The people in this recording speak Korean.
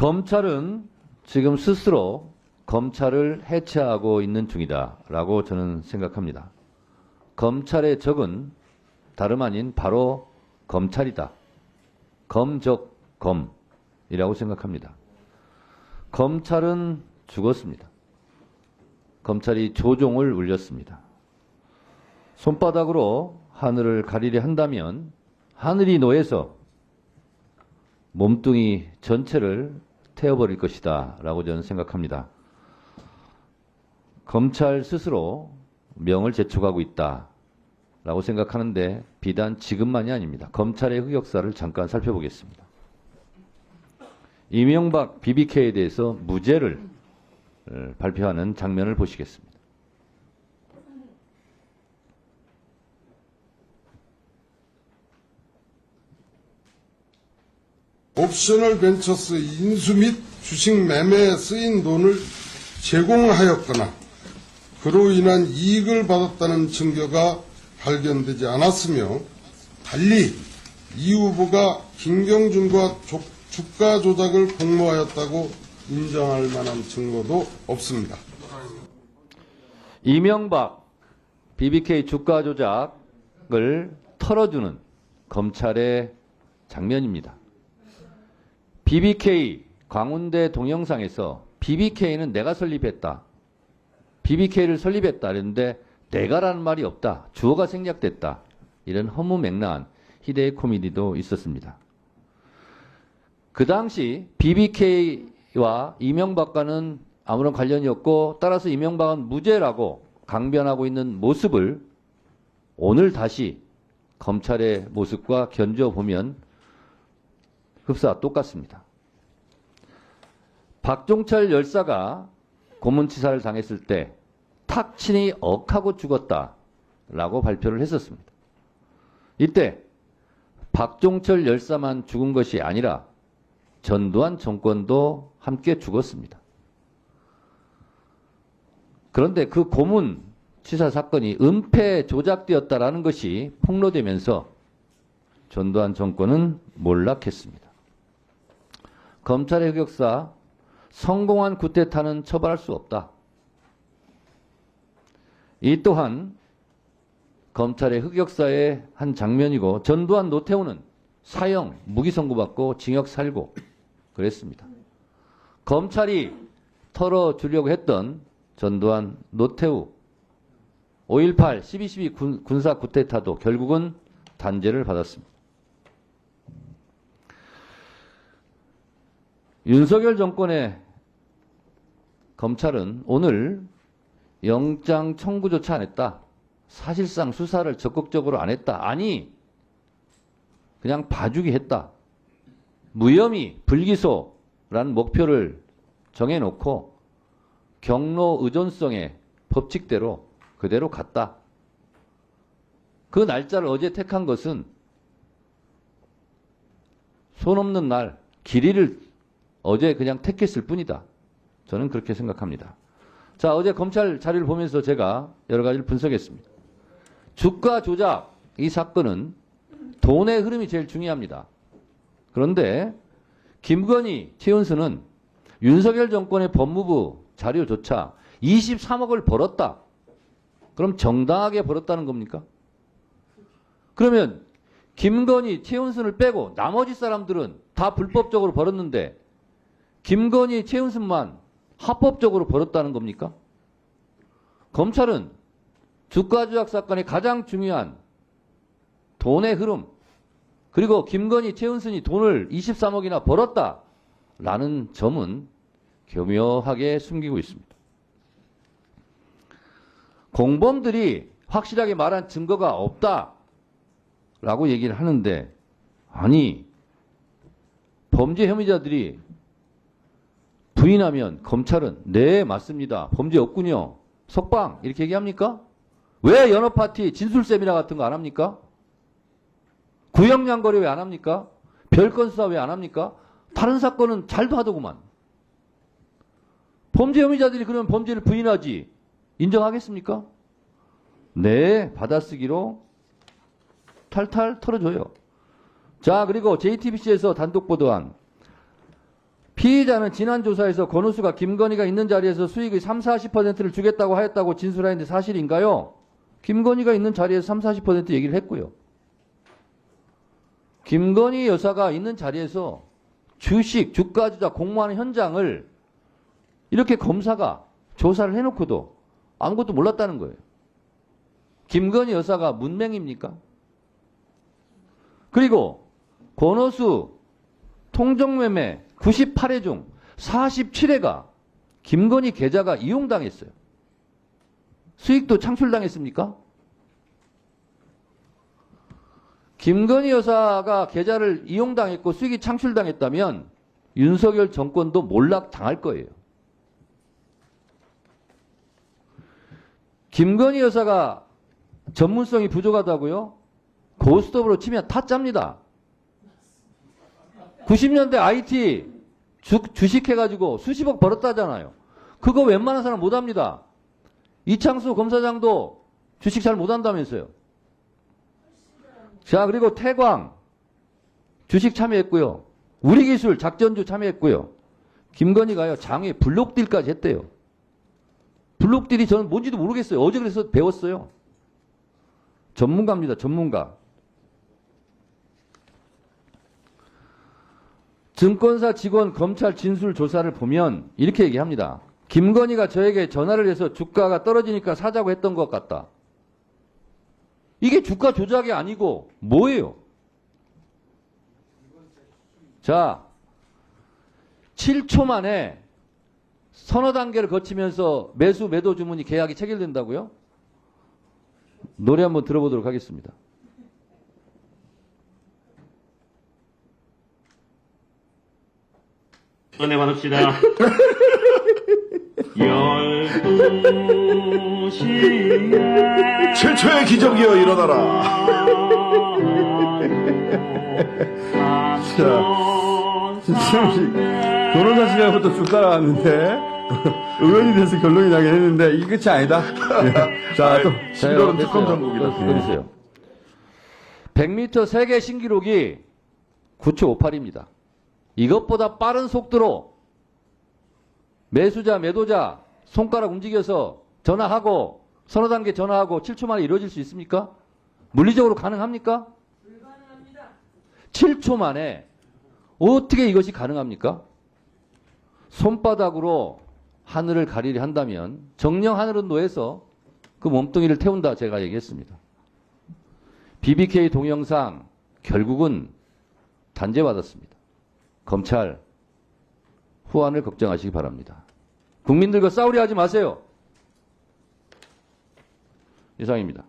검찰은 지금 스스로 검찰을 해체하고 있는 중이다라고 저는 생각합니다. 검찰의 적은 다름 아닌 바로 검찰이다. 검적검이라고 생각합니다. 검찰은 죽었습니다. 검찰이 조종을 울렸습니다. 손바닥으로 하늘을 가리려 한다면 하늘이 노해서 몸뚱이 전체를 태워버릴 것이다 라고 저는 생각합니다. 검찰 스스로 명을 재촉하고 있다 라고 생각하는데 비단 지금만이 아닙니다. 검찰의 흑역사를 잠깐 살펴보겠습니다. 이명박 BBK에 대해서 무죄를 발표하는 장면을 보시겠습니다. 옵셔널 벤처스 인수 및 주식 매매에 쓰인 돈을 제공하였거나 그로 인한 이익을 받았다는 증거가 발견되지 않았으며 달리 이 후보가 김경준과 주가 조작을 공모하였다고 인정할 만한 증거도 없습니다. 이명박 BBK 주가 조작을 털어주는 검찰의 장면입니다. BBK 광운대 동영상에서 BBK는 내가 설립했다. BBK를 설립했다. 그랬는데 내가라는 말이 없다. 주어가 생략됐다. 이런 허무맹랑한 희대의 코미디도 있었습니다. 그 당시 BBK와 이명박과는 아무런 관련이 없고 따라서 이명박은 무죄라고 강변하고 있는 모습을 오늘 다시 검찰의 모습과 견줘보면 흡사 똑같습니다. 박종철 열사가 고문치사를 당했을 때 탁친이 억하고 죽었다라고 발표를 했었습니다. 이때 박종철 열사만 죽은 것이 아니라 전두환 정권도 함께 죽었습니다. 그런데 그 고문치사 사건이 은폐 조작되었다라는 것이 폭로되면서 전두환 정권은 몰락했습니다. 검찰의 흑역사, 성공한 쿠데타는 처벌할 수 없다. 이 또한 검찰의 흑역사의 한 장면이고 전두환 노태우는 사형, 무기 선고받고 징역 살고 그랬습니다. 검찰이 털어주려고 했던 전두환, 노태우, 5.18, 12.12 군사 쿠데타도 결국은 단죄를 받았습니다. 윤석열 정권의 검찰은 오늘 영장 청구조차 안 했다. 사실상 수사를 적극적으로 안 했다. 아니, 그냥 봐주기 했다. 무혐의, 불기소라는 목표를 정해놓고 경로 의존성의 법칙대로 그대로 갔다. 그 날짜를 어제 택한 것은 손 없는 날, 길이를 어제 그냥 택했을 뿐이다. 저는 그렇게 생각합니다. 자, 어제 검찰 자료를 보면서 제가 여러 가지를 분석했습니다. 주가 조작, 이 사건은 돈의 흐름이 제일 중요합니다. 그런데 김건희, 최은수는 윤석열 정권의 법무부 자료조차 23억을 벌었다. 그럼 정당하게 벌었다는 겁니까? 그러면 김건희, 최은순을 빼고 나머지 사람들은 다 불법적으로 벌었는데 김건희, 최은순만 합법적으로 벌었다는 겁니까? 검찰은 주가 조작 사건의 가장 중요한 돈의 흐름, 그리고 김건희, 최은순이 돈을 23억이나 벌었다라는 점은 교묘하게 숨기고 있습니다. 공범들이 확실하게 말한 증거가 없다라고 얘기를 하는데, 아니, 범죄 혐의자들이 부인하면 검찰은 네, 맞습니다. 범죄 없군요. 석방 이렇게 얘기합니까? 왜 연합파티 진술 세미나 같은 거 안 합니까? 구형량거래 왜 안 합니까? 별건 수사 왜 안 합니까? 다른 사건은 잘도 하더구만. 범죄 혐의자들이 그러면 범죄를 부인하지 인정하겠습니까? 네, 받아쓰기로 탈탈 털어줘요. 자, 그리고 JTBC에서 단독 보도한 피의자는 지난 조사에서 권오수가 김건희가 있는 자리에서 수익의 30-40%를 주겠다고 하였다고 진술하였는데 사실인가요? 김건희가 있는 자리에서 30-40% 얘기를 했고요. 김건희 여사가 있는 자리에서 주식, 주가 조작 공모하는 현장을 이렇게 검사가 조사를 해놓고도 아무것도 몰랐다는 거예요. 김건희 여사가 문맹입니까? 그리고 권오수 통정매매 98회 중 47회가 김건희 계좌가 이용당했어요. 수익도 창출당했습니까? 김건희 여사가 계좌를 이용당했고 수익이 창출당했다면 윤석열 정권도 몰락당할 거예요. 김건희 여사가 전문성이 부족하다고요? 고스톱으로 치면 타짜입니다. 90년대 IT 주식해가지고 수십억 벌었다잖아요. 그거 웬만한 사람 못합니다. 이창수 검사장도 주식 잘 못한다면서요. 자, 그리고 태광 주식 참여했고요. 우리기술 작전주 참여했고요. 김건희가요, 장외 블록딜까지 했대요. 블록딜이 저는 뭔지도 모르겠어요. 어제 그래서 배웠어요. 전문가입니다. 전문가. 증권사 직원 검찰 진술 조사를 보면 이렇게 얘기합니다. 김건희가 저에게 전화를 해서 주가가 떨어지니까 사자고 했던 것 같다. 이게 주가 조작이 아니고 뭐예요? 자, 7초 만에 서너 단계를 거치면서 매수 매도 주문이 계약이 체결된다고요? 노래 한번 들어보도록 하겠습니다. 은혜 받읍시다. 12시에 최초의 기적이여 일어나라. 자, 신창식 변호사 시절부터 쭉 따라왔는데 의원이 돼서 결론이 나긴 했는데 이게 끝이 아니다. 자, 또 신도는 특검 전국이다. 그러세요. 100m 세계 신기록이 9초 58입니다. 이것보다 빠른 속도로 매수자, 매도자 손가락 움직여서 전화하고 서너 단계 전화하고 7초 만에 이루어질 수 있습니까? 물리적으로 가능합니까? 불가능합니다. 7초 만에 어떻게 이것이 가능합니까? 손바닥으로 하늘을 가리려 한다면 정령 하늘은 노에서 그 몸뚱이를 태운다 제가 얘기했습니다. BBK 동영상 결국은 단죄받았습니다. 검찰 후환을 걱정하시기 바랍니다. 국민들과 싸우려 하지 마세요. 이상입니다.